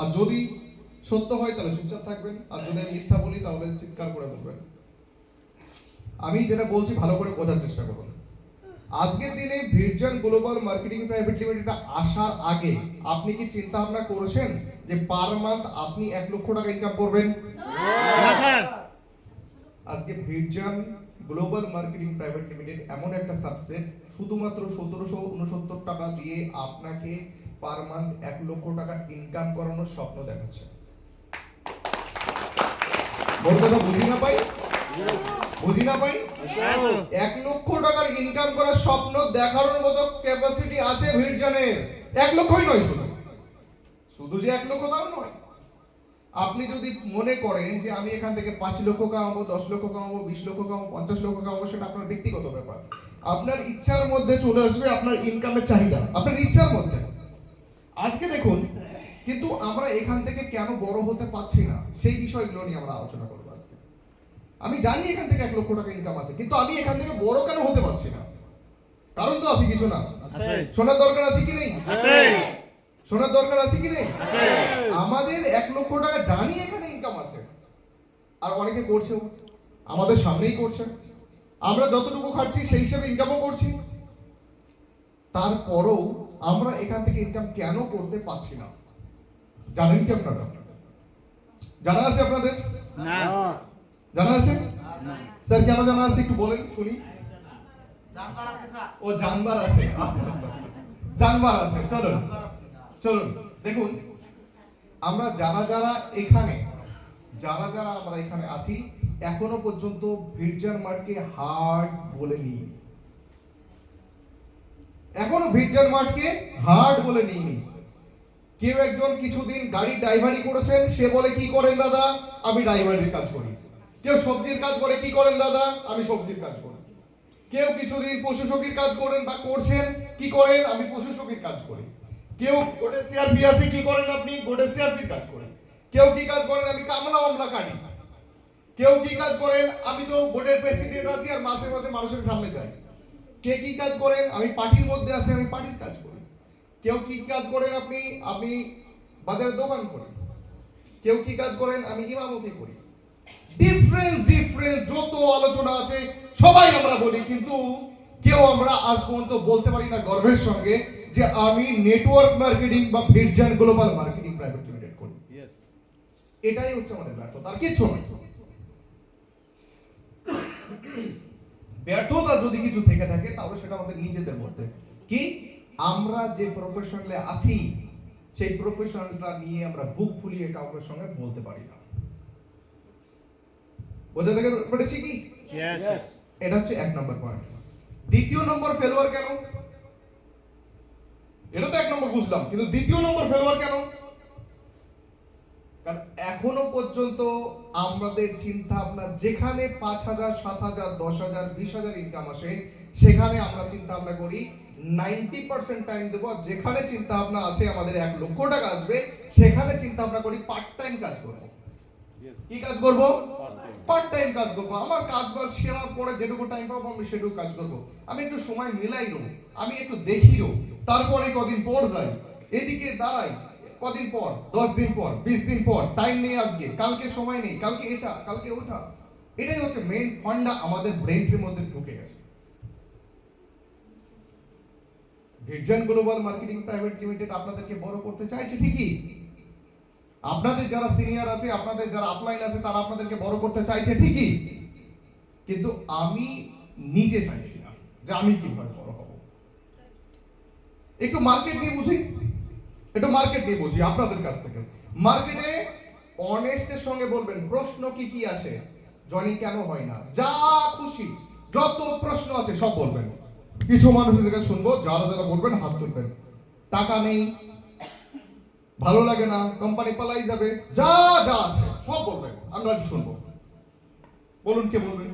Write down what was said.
আর যদি সত্য হয় তাহলে চুপচাপ থাকবেন, আর যদি আমি মিথ্যা বলি তাহলে চিৎকার করে বলবেন। আমি যেটা বলছি ভালো করে বোঝার চেষ্টা করুন। আজকের দিনে ভির্জন গ্লোবাল মার্কেটিং প্রাইভেট লিমিটেড আসার আগে আপনি কি চিন্তা ভাবনা করেছেন যে পার মান্থ আপনি 1 লক্ষ টাকা ইনকাম করবেন? না স্যার। আজকে ভির্জন গ্লোবাল মার্কেটিং প্রাইভেট লিমিটেড এমন একটা সাবসেট, শুধুমাত্র 1769 টাকা দিয়ে আপনাকে পার মান্থ 1 লক্ষ টাকা ইনকাম করানোর স্বপ্ন দেখাচ্ছে। বড় কথা বুঝি না পাই? 1 লক্ষ টাকার ইনকাম করার স্বপ্ন দেখানোর মতো ক্যাপাসিটি আছে ভির্জনের। 1 লক্ষই নয়, শুধু যে 1 লক্ষ তাও নয়। আপনি যদি মনে করেন যে আমি এখান থেকে 5 লক্ষ কামাবো, 10 লক্ষ কামাবো, 20 লক্ষ কামাবো, 50 লক্ষ কামাবো, সেটা আপনার ব্যক্তিগত ব্যাপার। আপনার ইচ্ছার মধ্যে চলে আসবে আপনার ইনকামের চাহিদা, আপনার ইচ্ছার মধ্যে। আজকে দেখুন, কিন্তু আমরা এখান থেকে কেন বড় হতে পারছি না সেই বিষয়গুলো নিয়ে আমরা আলোচনা করবো আজকে। আমি জানি এখান থেকে 1 লক্ষ টাকা ইনকাম আছে, কিন্তু আমি এখান থেকে বড় কেন হতে পারছি না? কারণ তো আছে কিছু না। শোনার দরকার আছে কি নেই? শোনার দরকার আছে কি নেই? আমাদের 1 লক্ষ টাকা জানি এখানে ইনকাম আছে, আর অনেকে করছেও, আমাদের সামনেই করছে। আমরা যতটুকু খাচ্ছি সেই হিসাবে ইনকামও করছি, তারপরও আমরা এখান থেকে ইনকাম কেন করতে পারছি না? জানেন কি আপনারা? জানা আছে আপনাদের? না। জানা আছে? স্যার কেন জানা আছে একটু বলেন শুনি। জানবার আছে স্যার। ও জানবার আছে, আচ্ছা আচ্ছা, জানবার আছে। চলুন চলুন দেখুন, আমরা যারা আমরা এখানে আছি এখনো পর্যন্ত ভির্জন মার্টকে হার্ড বলে নিই। এখনো ভির্জন মার্টকে হার্ড বলে নিইনি। কেউ একজন কিছুদিন গাড়ি ড্রাইভারি করেছেন, সে বলে কি করেন দাদা? আমি ড্রাইভারির কাজ করি। কেউ সবজির কাজ করে, কি করেন দাদা? আমি সবজির কাজ করি। কেউ কিছুদিন পশু সখীর কাজ করেন বা করছেন, কি করেন? আমি পশু সখীর কাজ করি। কেউ গোটে সিআরপি আছে, কি করেন আপনি? গোটে সিআরপির কাজ করেন। কেউ কি কাজ করেন? আমি কামলা মামলা কাটি। কেউ কি কাজ করেন? আমি তো বোর্ডের প্রেসিডেন্ট আছি আর মাসে মাসে মানুষের সামনে যাই। কে কি কাজ করেন? আমি পার্টির মধ্যে আছি, আমি পার্টির কাজ করি। কেউ কি কাজ করেন? আপনি বাজারে দোকান করেন। কেউ কি কাজ করেন? আমি ইমামতি করি। ডিফারেন্স যত আলোচনা আছে সবাই আমরা বলি, কিন্তু কেউ আমরা আজ পর্যন্ত বলতে পারি না গর্বের সঙ্গে যে আমি নেটওয়ার্ক মার্কেটিং বা ভির্জন গ্লোবাল মার্কেটিং প্রাইভেট লিমিটেড করি। এটাই হচ্ছে আমাদের ব্যর্থতা, আর কিছু নয়। ব্যর্থতা যদি কিছু থেকে থাকে তাহলে সেটা আমাদের নিজেদের মধ্যে। কি আমরা যে প্রফেশনে আছি সেই প্রফেশনটা নিয়ে আমরা বুক ফুলিয়ে কাউকে সঙ্গে বলতে পারি না। বোঝাতে পেরেছি কি? এটা হচ্ছে 1 নম্বর পয়েন্ট। দ্বিতীয় নম্বর ফেলোয়ার কেন? এটা তো 1 নম্বর বুঝলাম, কিন্তু দ্বিতীয় নম্বর ফেলোয়ার কেন? কারণ এখনো পর্যন্ত আমাদের চিন্তা ভাবনা যেখানে 5,000, 7,000, 10,000, 20,000 ইনকাম আসে, সেখানে আমরা চিন্তা ভাবনা করি 90% টাইম দেবো। যেখানে চিন্তা ভাবনা আছে আমাদের 1 লক্ষ টাকা আসবে, সেখানে চিন্তা ভাবনা করি পার্ট টাইম কাজ করব। কি কাজ করব? পার্ট টাইম কাজ করব। আমার কাজ বাজ সেরার পরে যেটুকু টাইম পাবো আমি সেটুকু কাজ করব। আমি একটু সময় মিলাই রো, আমি একটু দেখি রো, তারপরে কদিন পর যাই, এদিকে দাঁড়াই, কদিন পর, 10 দিন পর, 20 দিন পর, টাইম নেই আজকে, কালকে সময় নেই, কালকে এটা, কালকে ওটা। এটাই হচ্ছে মেইন ফান্ডা আমাদের ব্রেনের মধ্যে ঢুকে গেছে। ভির্জন গ্লোবাল মার্কেটিং প্রাইভেট লিমিটেড আপনাদেরকে বড় করতে চাইছে ঠিকই। আপনাদের যারা সিনিয়র আছে, আপনাদের যারা আপলাইন আছে, তারা আপনাদেরকে বড় করতে চাইছে ঠিকই, কিন্তু আমি নিজে চাইছি না যে আমি কিভাবে বড় হব। একটু মার্কেট নিয়ে বুঝি আপনাদের কাছ থেকে। মার্কেটে অনেস্টের সঙ্গে বলবেন প্রশ্ন কি কি আসে, জয়েনিং কেন হয় না, যা খুশি যত প্রশ্ন আছে সব বলবেন। কিছু মানুষের কাছে শুনবো, যারা বলবেন হাত তুলবেন। টাকা নেই, ভালো লাগে না, কোম্পানি পালাই যাবে, যা যা আছে সব বলবেন, আমরা শুনবো। বলুন কে বলবেন?